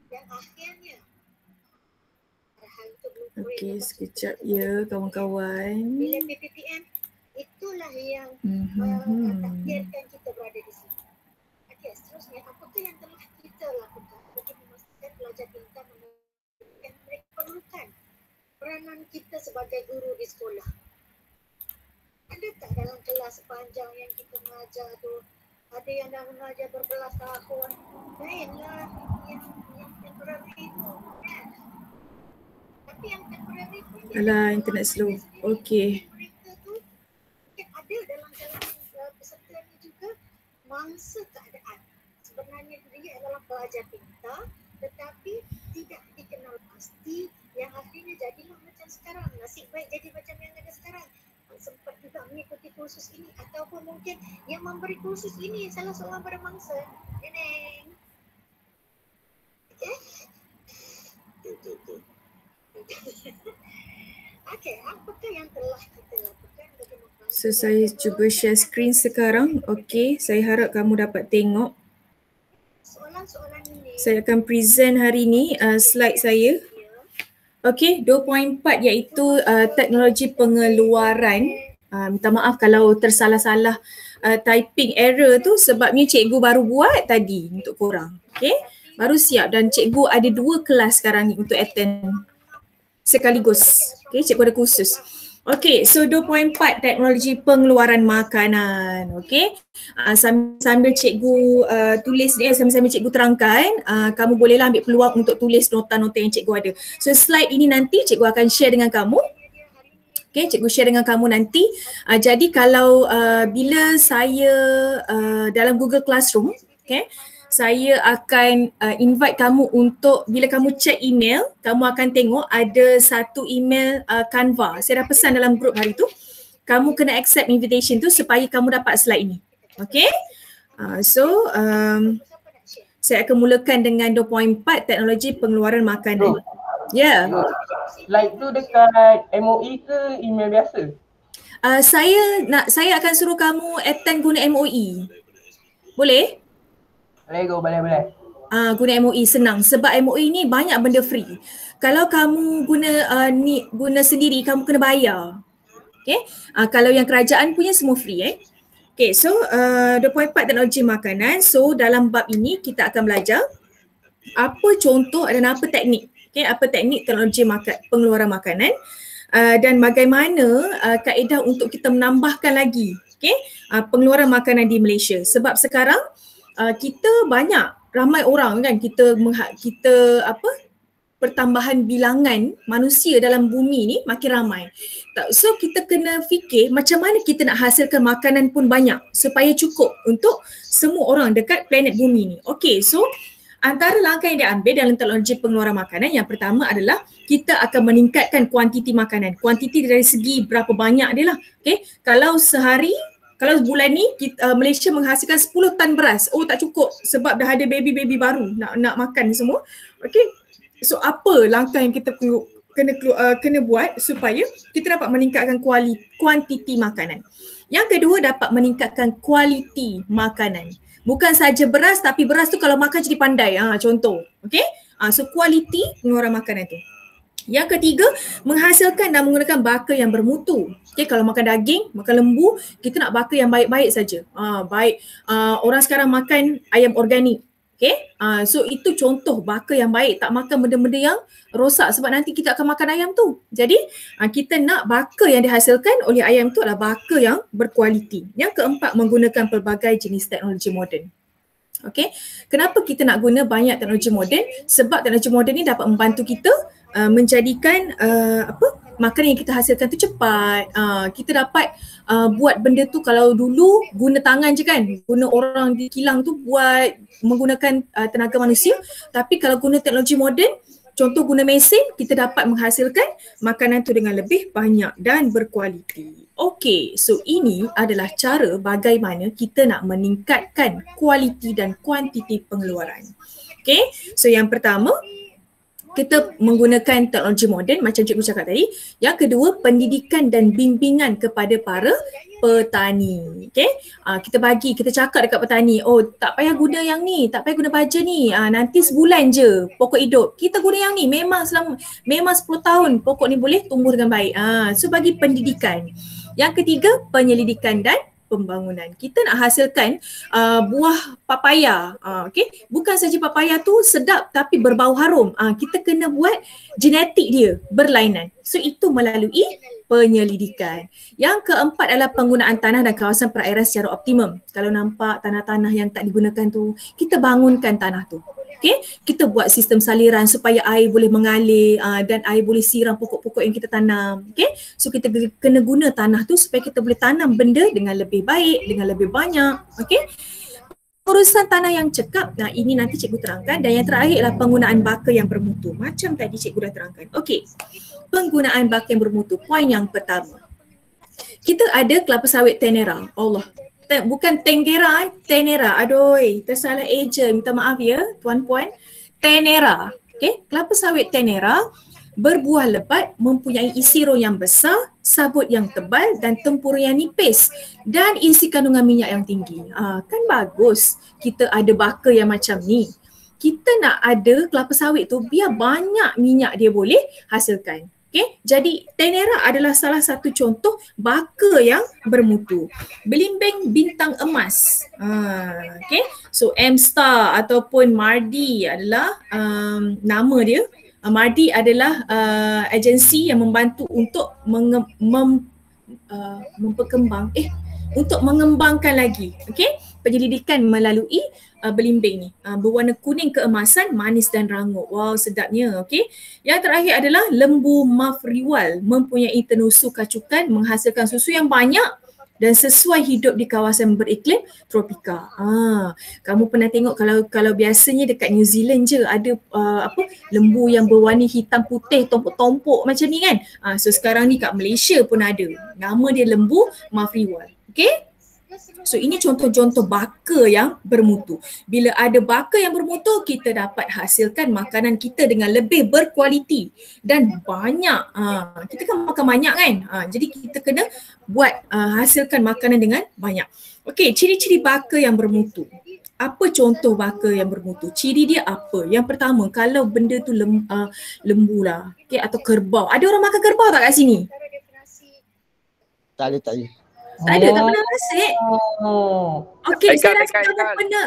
dan akhirnya hal itu okey, sekejap ya kawan-kawan. Bila PPPM itulah yang takdirkan kita berada di sini. Okey, seterusnya apakah yang telah kita lakukan untuk memastikan pelajar kita yang mereka perlukan peranan kita sebagai guru di sekolah? Ada tak dalam kelas sepanjang yang kita mengajar tu, ada yang dah mengajar berbelas tahun, lainlah yang temporary tu kan. Tapi yang temporary pun Alah, internet slow. Okey. mereka tu ada dalam kalangan peserta ni juga mangsa keadaan. Sebenarnya dia adalah pelajar pintar tetapi tidak dikenal pasti, yang akhirnya jadilah macam sekarang. Nasib baik jadi macam yang ada sekarang. Sempat juga mengikuti kursus ini ataupun mungkin yang memberi kursus ini salah seorang pada mangsa. Neneng. Okey. Okey, apakah yang telah kita lakukan bagi membantu? So saya cuba share screen sekarang. Okey, saya harap kamu dapat tengok. Soalan-soalan ini Saya akan present hari ni slide saya. Okey, 2.4 iaitu teknologi pengeluaran. Minta maaf kalau tersalah-salah typing error tu sebabnya cikgu baru buat tadi untuk korang. Okey, baru siap dan cikgu ada 2 kelas sekarang ni untuk attend sekaligus. Okey, cikgu ada khusus. Okey, so 2.4 teknologi pengeluaran makanan. Okey, sambil cikgu tulis ni, sambil cikgu terangkan, kamu bolehlah ambil peluang untuk tulis nota-nota yang cikgu ada. So slide ini nanti cikgu akan share dengan kamu. Okey, cikgu share dengan kamu nanti. Jadi kalau bila saya dalam Google Classroom, okey, saya akan invite kamu untuk bila kamu check email, kamu akan tengok ada satu email Canva. Saya dah pesan dalam group hari tu. Kamu kena accept invitation tu supaya kamu dapat slide ini. Okay? Saya akan mulakan dengan 2.4 teknologi pengeluaran makanan. Ya. Yeah. Slide tu dekat MOE ke email biasa? Saya akan suruh kamu attend guna MOE. Boleh? Boleh. Guna MOE senang sebab MOE ni banyak benda free. Kalau kamu guna sendiri kamu kena bayar. Okay? Kalau yang kerajaan punya semua free Okay, so 2.4 teknologi makanan. So dalam bab ini kita akan belajar apa contoh dan apa teknik. Okay, apa teknik teknologi pengeluaran makanan dan bagaimana kaedah untuk kita menambahkan lagi pengeluaran makanan di Malaysia. Sebab sekarang kita ramai orang kan kita pertambahan bilangan manusia dalam bumi ni makin ramai. So kita kena fikir macam mana kita nak hasilkan makanan pun banyak supaya cukup untuk semua orang dekat planet bumi ni. Okay, so antara langkah yang diambil dalam teknologi pengeluaran makanan yang pertama adalah kita akan meningkatkan kuantiti makanan. Kuantiti dari segi berapa banyak dia lah. Okay, kalau bulan ni Malaysia menghasilkan 10 tan beras. Oh tak cukup sebab dah ada baby baru nak makan semua. Okay. So apa langkah yang kita kena buat supaya kita dapat meningkatkan kuantiti makanan. Yang kedua dapat meningkatkan kualiti makanan. Bukan saja beras tapi beras tu kalau makan jadi pandai. Contoh. Okay. So kualiti pengeluaran makanan tu. Yang ketiga, menghasilkan dan menggunakan baka yang bermutu. Okay, kalau makan daging, makan lembu, kita nak baka yang baik-baik saja. Orang sekarang makan ayam organik. Okay, so itu contoh baka yang baik. Tak makan benda-benda yang rosak sebab nanti kita akan makan ayam tu. Jadi, kita nak baka yang dihasilkan oleh ayam tu adalah baka yang berkualiti. Yang keempat, menggunakan pelbagai jenis teknologi moden. Okay, kenapa kita nak guna banyak teknologi moden? Sebab teknologi moden ni dapat membantu kita menjadikan makanan yang kita hasilkan tu cepat. Kita dapat buat benda tu kalau dulu guna tangan je kan, guna orang di kilang tu buat menggunakan tenaga manusia. Tapi kalau guna teknologi moden, contoh guna mesin, kita dapat menghasilkan makanan tu dengan lebih banyak dan berkualiti. Okey, so ini adalah cara bagaimana kita nak meningkatkan kualiti dan kuantiti pengeluaran. Okey, so yang pertama, kita menggunakan teknologi moden macam cikgu cakap tadi. Yang kedua, pendidikan dan bimbingan kepada para petani. Okay, kita cakap dekat petani, oh tak payah guna yang ni, tak payah guna baja ni, nanti sebulan je pokok hidup, kita guna yang ni, memang 10 tahun pokok ni boleh tumbuh dengan baik. So bagi pendidikan. Yang ketiga, penyelidikan dan pembangunan. Kita nak hasilkan buah papaya. Okay, bukan saja papaya tu sedap tapi berbau harum. Kita kena buat genetik dia berlainan. So itu melalui penyelidikan. Yang keempat adalah penggunaan tanah dan kawasan perairan secara optimum. Kalau nampak tanah-tanah yang tak digunakan tu, kita bangunkan tanah tu. Okay, kita buat sistem saliran supaya air boleh mengalir dan air boleh siram pokok-pokok yang kita tanam. Okay, so kita kena guna tanah tu supaya kita boleh tanam benda dengan lebih baik, dengan lebih banyak. Okay, urusan tanah yang cekap, ini nanti cikgu terangkan. Dan yang terakhir adalah penggunaan baka yang bermutu. Macam tadi cikgu dah terangkan. Okey, penggunaan baka yang bermutu. Poin yang pertama, kita ada kelapa sawit Tenera. Allah, bukan Tenggera, Tenera. Aduh, tersalah eja. Minta maaf ya tuan-puan. Tenera. Okey, kelapa sawit Tenera berbuah lebat, mempunyai isi roh yang besar, sabut yang tebal dan tempurung yang nipis dan isi kandungan minyak yang tinggi. Kan bagus kita ada baka yang macam ni. Kita nak ada kelapa sawit tu biar banyak minyak dia boleh hasilkan. Okay, jadi Tenera adalah salah satu contoh baka yang bermutu. Belimbing bintang emas. Okay, so M-Star ataupun Mardi adalah nama dia. Mardi adalah agensi yang membantu untuk untuk mengembangkan lagi, okay, penyelidikan melalui belimbing ni. Berwarna kuning keemasan, manis dan rangup. Wow, sedapnya. Okay. Yang terakhir adalah lembu mafriwal, mempunyai tenusu kacukan, menghasilkan susu yang banyak dan sesuai hidup di kawasan beriklim tropika. Kamu pernah tengok kalau biasanya dekat New Zealand je ada lembu yang berwarna hitam putih tompok-tompok macam ni kan. So sekarang ni kat Malaysia pun ada. Nama dia lembu mafriwal. Okay? So ini contoh-contoh baka yang bermutu. Bila ada baka yang bermutu, kita dapat hasilkan makanan kita dengan lebih berkualiti dan banyak. Kita kan makan banyak kan. Jadi kita kena buat hasilkan makanan dengan banyak. Okey, ciri-ciri baka yang bermutu. Apa contoh baka yang bermutu? Ciri dia apa? Yang pertama, kalau benda tu lembu lah, okay, atau kerbau. Ada orang makan kerbau tak kat sini? Tak ada. Tak pernah rasa. Okey, saya rasa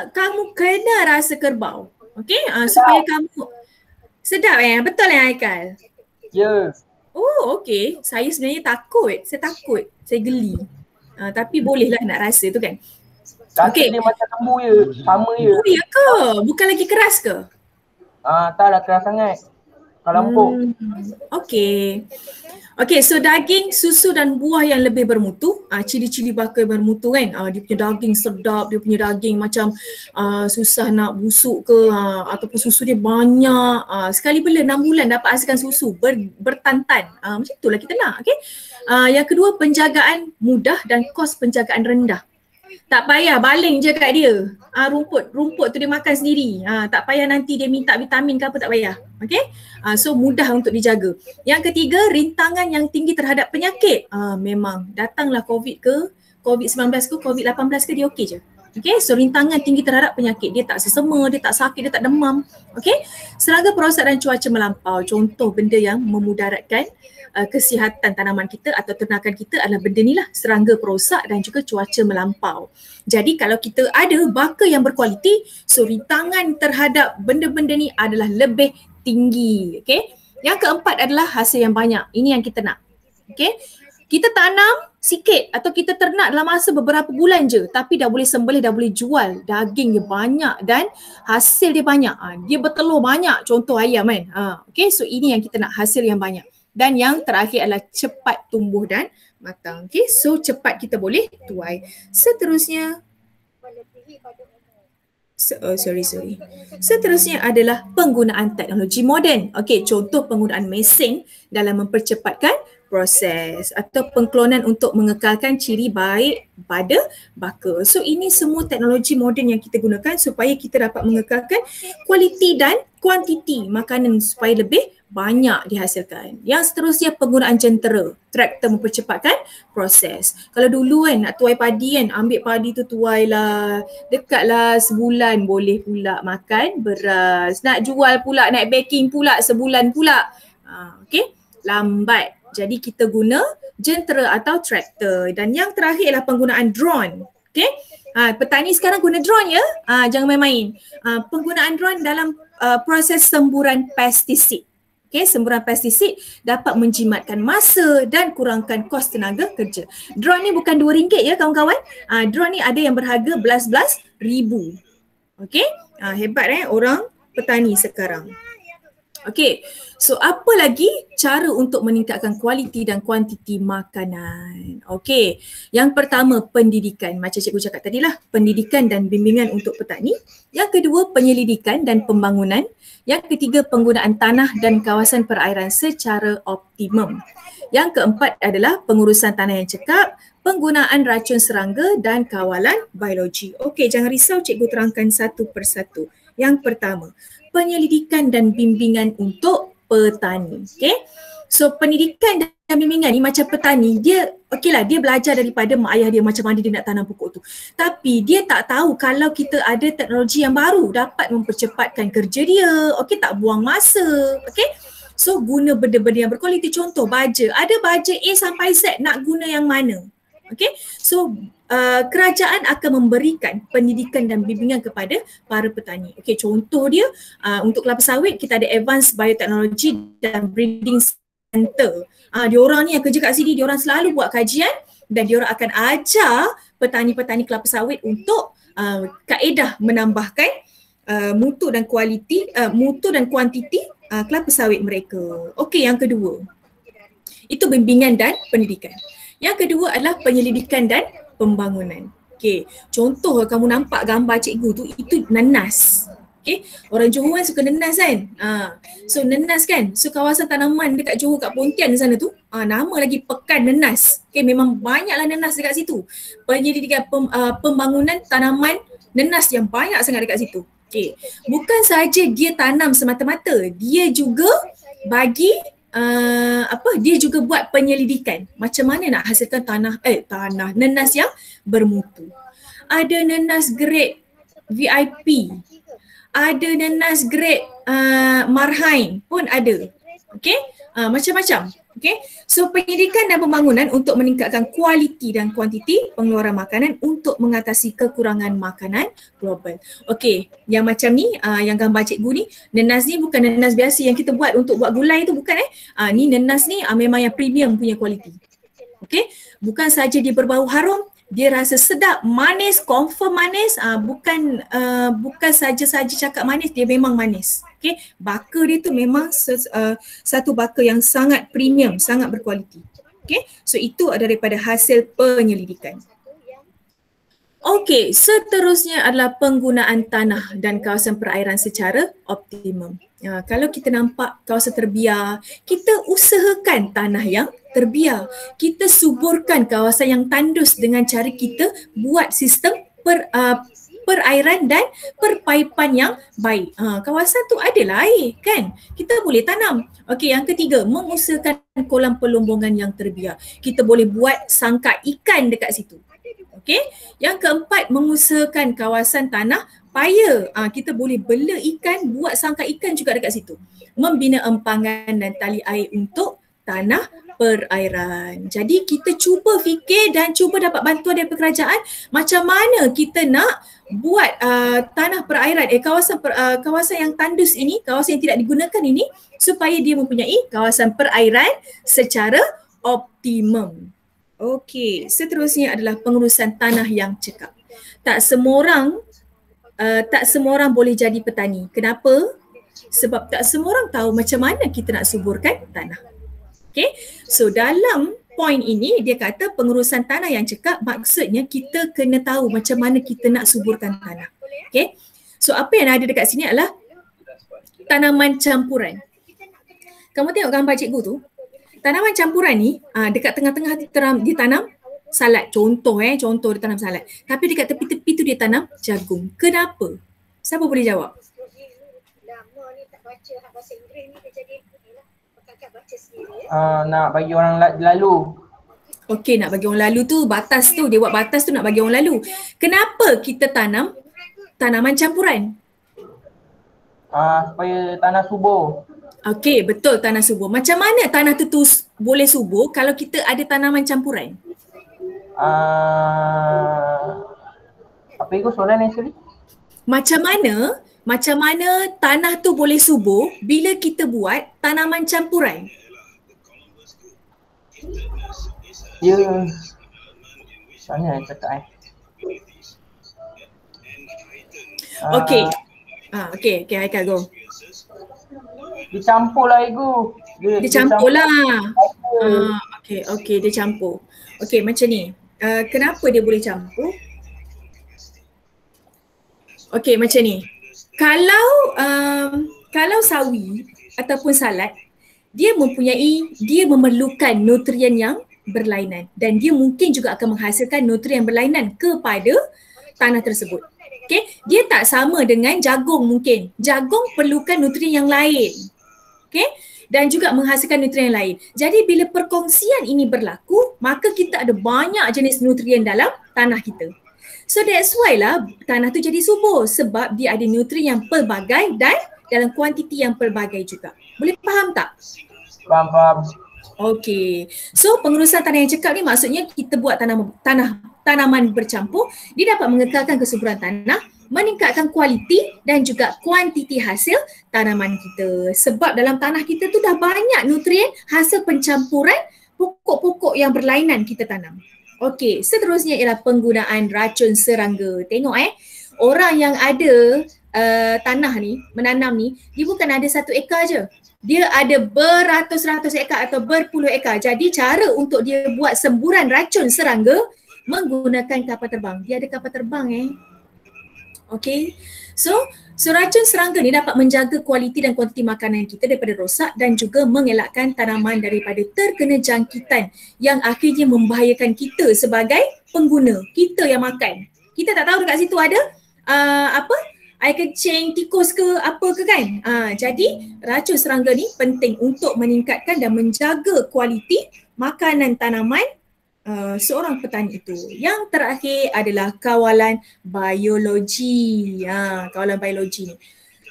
kamu kena rasa kerbau. Okey, supaya kamu sedap betul Haikal? Ya. Oh, okey. Saya sebenarnya takut. Saya geli. Tapi bolehlah nak rasa tu kan. Okey. Dia macam lembu je, sama je. Oh, ya ke? Bukan lagi keras ke? Taklah keras sangat. Kalau empuk. Okey, so daging, susu dan buah yang lebih bermutu. Ciri-ciri baka yang bermutu kan. Dia punya daging sedap, dia punya daging macam susah nak busuk ke, ataupun susu dia banyak. Sekali bela 6 bulan dapat hasilkan susu bertantan. Macam itulah kita nak. Okay? Yang kedua, penjagaan mudah dan kos penjagaan rendah. Tak payah baling je kat dia. Rumput tu dia makan sendiri. Tak payah nanti dia minta vitamin ke apa, tak payah. Okay? So mudah untuk dijaga. Yang ketiga, rintangan yang tinggi terhadap penyakit. Memang datanglah COVID-19 ke COVID-18 ke dia okey je. Okay, so rintangan tinggi terhadap penyakit. Dia tak sesama, dia tak sakit, dia tak demam. Okay, serangga perosak dan cuaca melampau. Contoh benda yang memudaratkan kesihatan tanaman kita atau ternakan kita adalah benda ni lah, serangga perosak dan juga cuaca melampau. Jadi kalau kita ada baka yang berkualiti, so rintangan terhadap benda-benda ni adalah lebih tinggi. Okay, yang keempat adalah hasil yang banyak. Ini yang kita nak. Okay, kita tanam sikit atau kita ternak dalam masa beberapa bulan je, tapi dah boleh sembelih, dah boleh jual, daging dia banyak dan hasil dia banyak. Dia bertelur banyak, contoh ayam kan. Okay, so ini yang kita nak, hasil yang banyak. Dan yang terakhir adalah cepat tumbuh dan matang. Okay, so cepat kita boleh tuai. Seterusnya, Seterusnya adalah penggunaan teknologi moden. Okey, contoh penggunaan mesin dalam mempercepatkan proses atau pengklonan untuk mengekalkan ciri baik pada baka. So ini semua teknologi moden yang kita gunakan supaya kita dapat mengekalkan kualiti dan kuantiti makanan supaya lebih banyak dihasilkan. Yang seterusnya penggunaan jentera, traktor mempercepatkan proses. Kalau dulu kan nak tuai padi kan, ambil padi tu tuai lah, dekatlah sebulan boleh pula makan beras. Nak jual pula, nak baking pula sebulan pula. Okay, lambat. Jadi kita guna jentera atau traktor. Dan yang terakhir ialah penggunaan drone. Okay, petani sekarang guna drone ya, jangan main-main. Penggunaan drone dalam proses semburan pestisida. Okay, semburan pestisida dapat menjimatkan masa dan kurangkan kos tenaga kerja. Drone ni bukan RM2 ya kawan-kawan. Drone ni ada yang berharga belas-belas ribu. Okay, hebat orang petani sekarang. Okay, so apa lagi cara untuk meningkatkan kualiti dan kuantiti makanan? Okay, yang pertama pendidikan. Macam cikgu cakap tadi lah, pendidikan dan bimbingan untuk petani. Yang kedua penyelidikan dan pembangunan. Yang ketiga penggunaan tanah dan kawasan perairan secara optimum. Yang keempat adalah pengurusan tanah yang cekap, penggunaan racun serangga dan kawalan biologi. Okay, jangan risau, cikgu terangkan satu persatu. Yang pertama, penyelidikan dan bimbingan untuk petani. Okay, so pendidikan dan bimbingan ni macam petani, dia okeylah, dia belajar daripada mak ayah dia macam mana dia nak tanam pokok tu. Tapi dia tak tahu kalau kita ada teknologi yang baru dapat mempercepatkan kerja dia. Okey, tak buang masa. Okey, so guna benda-benda yang berkualiti. Contoh baja, ada baja A sampai Z, nak guna yang mana? Okey, so kerajaan akan memberikan pendidikan dan bimbingan kepada para petani. Okey, contoh dia untuk kelapa sawit kita ada Advanced Biotechnology dan Breeding Center. Diorang ni yang kerja kat sini, diorang selalu buat kajian dan diorang akan ajar petani-petani kelapa sawit untuk kaedah menambahkan mutu dan kuantiti kelapa sawit mereka. Okey, yang kedua itu bimbingan dan pendidikan. Yang kedua adalah penyelidikan dan pembangunan. Okey, contoh kamu nampak gambar cikgu tu, itu nanas. Okey, orang Johor kan suka nanas kan? So nanas kan, so kawasan tanaman dekat Johor kat Pontian sana tu, nama lagi Pekan Nanas. Okey, memang banyaklah nanas dekat situ. Penyelidikan pembangunan tanaman nanas yang banyak sangat dekat situ. Okey, bukan saja dia tanam semata-mata, dia juga bagi dia juga buat penyelidikan macam mana nak hasilkan nanas yang bermutu. Ada nanas grade VIP, ada nanas grade Marhain pun ada. Okey, macam-macam. Okey, so pendidikan dan pembangunan untuk meningkatkan kualiti dan kuantiti pengeluaran makanan untuk mengatasi kekurangan makanan global. Okey, yang macam ni, yang gambar cikgu ni, nanas ni bukan nanas biasa yang kita buat untuk buat gulai tu, bukan ni nanas ni memang yang premium punya kualiti. Okey, bukan saja dia berbau harum, dia rasa sedap, manis, confirm manis, bukan saja cakap manis, dia memang manis. Okey, baka dia tu memang satu baka yang sangat premium, sangat berkualiti. Okey, so itu adalah daripada hasil penyelidikan. Okey, seterusnya adalah penggunaan tanah dan kawasan perairan secara optimum. Kalau kita nampak kawasan terbiar, kita usahakan tanah yang terbiar. Kita suburkan kawasan yang tandus dengan cara kita buat sistem perairan dan perpaipan yang baik. Kawasan tu ada air kan, kita boleh tanam. Okey, yang ketiga, mengusahakan kolam pelombongan yang terbiar. Kita boleh buat sangkar ikan dekat situ. Okey, yang keempat, mengusahakan kawasan tanah paya. Kita boleh bela ikan, buat sangkar ikan juga dekat situ. Membina empangan dan tali air untuk tanah perairan. Jadi kita cuba fikir dan cuba dapat bantuan daripada kerajaan macam mana kita nak buat tanah perairan, kawasan yang tandus ini, kawasan yang tidak digunakan ini supaya dia mempunyai kawasan perairan secara optimum. Okey, seterusnya adalah pengurusan tanah yang cekap. Tak semua orang boleh jadi petani. Kenapa? Sebab tak semua orang tahu macam mana kita nak suburkan tanah. Okay, so dalam poin ini dia kata pengurusan tanah yang cekap, maksudnya kita kena tahu macam mana kita nak suburkan tanah. Okay, so apa yang ada dekat sini adalah tanaman campuran. Kamu tengok gambar cikgu tu, Tanaman campuran ni dekat tengah-tengah ditanam salad. Contoh dia tanam salad. Tapi dekat tepi-tepi tu dia tanam jagung. Kenapa? Siapa boleh jawab? Lama ni tak baca bahasa Inggeris ni dia jadi inilah kakak baca sendiri Nak bagi orang lalu. Okey, nak bagi orang lalu tu batas tu. Dia buat batas tu nak bagi orang lalu. Kenapa kita tanam tanaman campuran? Supaya tanah subur. Okey, betul, tanah subur. Macam mana tanah tu boleh subur kalau kita ada tanaman campuran? Apa itu soalan ni sorry? Macam mana tanah tu boleh subur bila kita buat tanaman campuran? Dia macam mana nak cakap Okey. Okey, Haikal go. Dicampur lah ego. Dia campur lah. Okey, dia campur. Okey, macam ni. Kenapa dia boleh campur? Okey, macam ni. Kalau sawi ataupun salad, dia memerlukan nutrien yang berlainan dan dia mungkin juga akan menghasilkan nutrien berlainan kepada tanah tersebut. Okay, dia tak sama dengan jagung mungkin. Jagung perlukan nutrien yang lain. Okay, dan juga menghasilkan nutrien yang lain. Jadi bila perkongsian ini berlaku, maka kita ada banyak jenis nutrien dalam tanah kita. So that's why lah tanah tu jadi subur sebab dia ada nutrien yang pelbagai dan dalam kuantiti yang pelbagai juga. Boleh faham tak? Faham. Okey. So pengurusan tanah yang cekap ni maksudnya kita buat tanaman bercampur, dia dapat mengekalkan kesuburan tanah, meningkatkan kualiti dan juga kuantiti hasil tanaman kita. Sebab dalam tanah kita tu dah banyak nutrien hasil pencampuran pokok-pokok yang berlainan kita tanam. Okey, seterusnya ialah penggunaan racun serangga. Tengok orang yang ada tanah ni, menanam ni, dia bukan ada 1 ekar je. Dia ada beratus-ratus ekar atau berpuluh ekar. Jadi cara untuk dia buat semburan racun serangga menggunakan kapal terbang. Dia ada kapal terbang Okay. So racun serangga ni dapat menjaga kualiti dan kuantiti makanan kita daripada rosak dan juga mengelakkan tanaman daripada terkena jangkitan yang akhirnya membahayakan kita sebagai pengguna. Kita yang makan. Kita tak tahu dekat situ ada air kecing, tikus ke apa ke kan. Jadi racun serangga ni penting untuk meningkatkan dan menjaga kualiti makanan tanaman seorang petani itu. Yang terakhir adalah kawalan biologi. Kawalan biologi ni.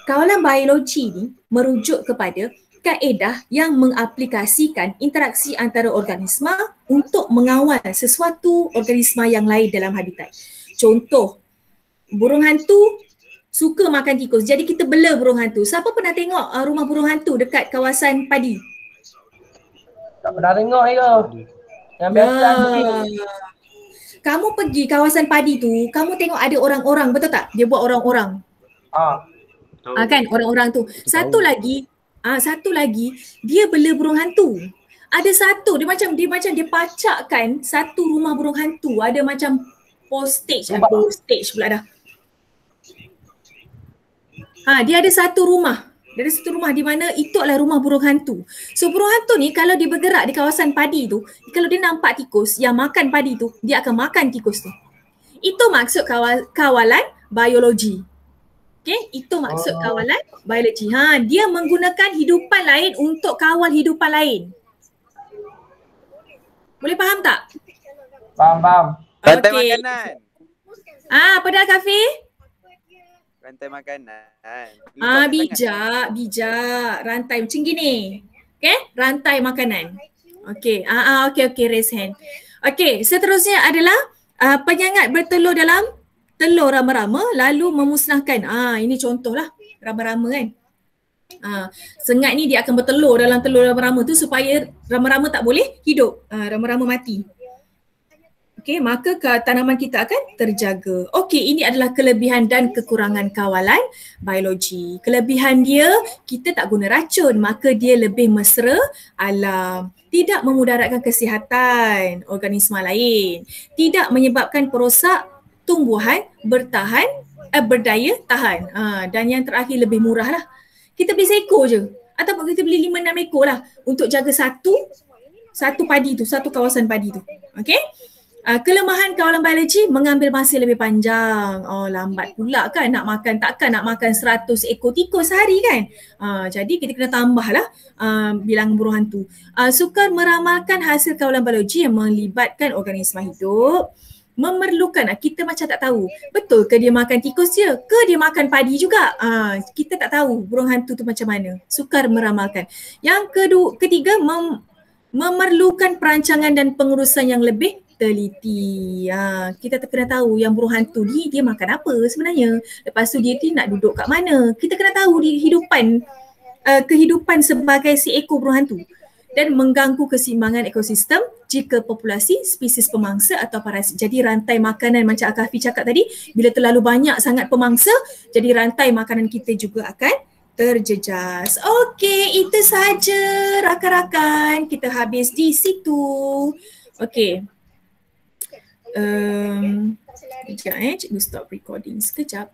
Kawalan biologi ni merujuk kepada kaedah yang mengaplikasikan interaksi antara organisma untuk mengawal sesuatu organisma yang lain dalam habitat. Contoh, burung hantu suka makan tikus. Jadi kita bela burung hantu. Siapa pernah tengok rumah burung hantu dekat kawasan padi? Tak pernah tengok yang biasa Kamu pergi kawasan padi tu, kamu tengok ada orang-orang, betul tak? Dia buat orang-orang. Kan orang-orang tu. Satu lagi dia bela burung hantu. Ada satu dia pacakkan satu rumah burung hantu, ada macam postage pula dah. Dia ada satu rumah. Di mana itu adalah rumah burung hantu. So burung hantu ni kalau dia bergerak di kawasan padi tu, kalau dia nampak tikus yang makan padi tu, dia akan makan tikus tu. Itu maksud kawalan biologi. Okay, itu maksud kawalan biologi. Dia menggunakan hidupan lain untuk kawal hidupan lain. Boleh faham tak? Faham. Rantai makanan. Apa dah Kafi? Rantai makanan. Bijak. Rantai macam gini. Okay, rantai makanan. Okay, okay, raise hand. Okay, seterusnya adalah penyengat bertelur dalam telur rama-rama lalu memusnahkan. Ini contohlah rama-rama kan. Sengat ni dia akan bertelur dalam telur rama-rama tu supaya rama-rama tak boleh hidup. Rama-rama mati. Okey, maka tanaman kita akan terjaga. Okey, ini adalah kelebihan dan kekurangan kawalan biologi. Kelebihan dia, kita tak guna racun, maka dia lebih mesra alam. Tidak memudaratkan kesihatan organisma lain. Tidak menyebabkan perosak tumbuhan berdaya tahan. Dan yang terakhir lebih murah lah. Kita beli seekor je. Ataupun kita beli 5-6 ekor lah untuk jaga satu satu padi tu, satu kawasan padi tu. Okey? Kelemahan kawalan biologi mengambil masa lebih panjang. Oh, lambat pula kan nak makan, takkan nak makan 100 ekor tikus sehari kan. Jadi kita kena tambahlah bilangan buruh hantu. Sukar meramalkan hasil kawalan biologi yang melibatkan organisma hidup memerlukan, kita macam tak tahu betul ke dia makan tikus je ke dia makan padi juga. Kita tak tahu burung hantu tu macam mana. Sukar meramalkan. Yang ketiga, memerlukan perancangan dan pengurusan yang lebih teliti. Kita kena tahu yang burung hantu ni dia makan apa sebenarnya. Lepas tu dia nak duduk kat mana. Kita kena tahu di kehidupan sebagai si ekor burung hantu. Dan mengganggu keseimbangan ekosistem jika populasi spesies pemangsa atau parasit. Jadi rantai makanan macam Akafi cakap tadi, bila terlalu banyak sangat pemangsa, jadi rantai makanan kita juga akan terjejas. Okey, itu sahaja rakan-rakan. Kita habis di situ. Okey. Sekejap cikgu stop recording sekejap.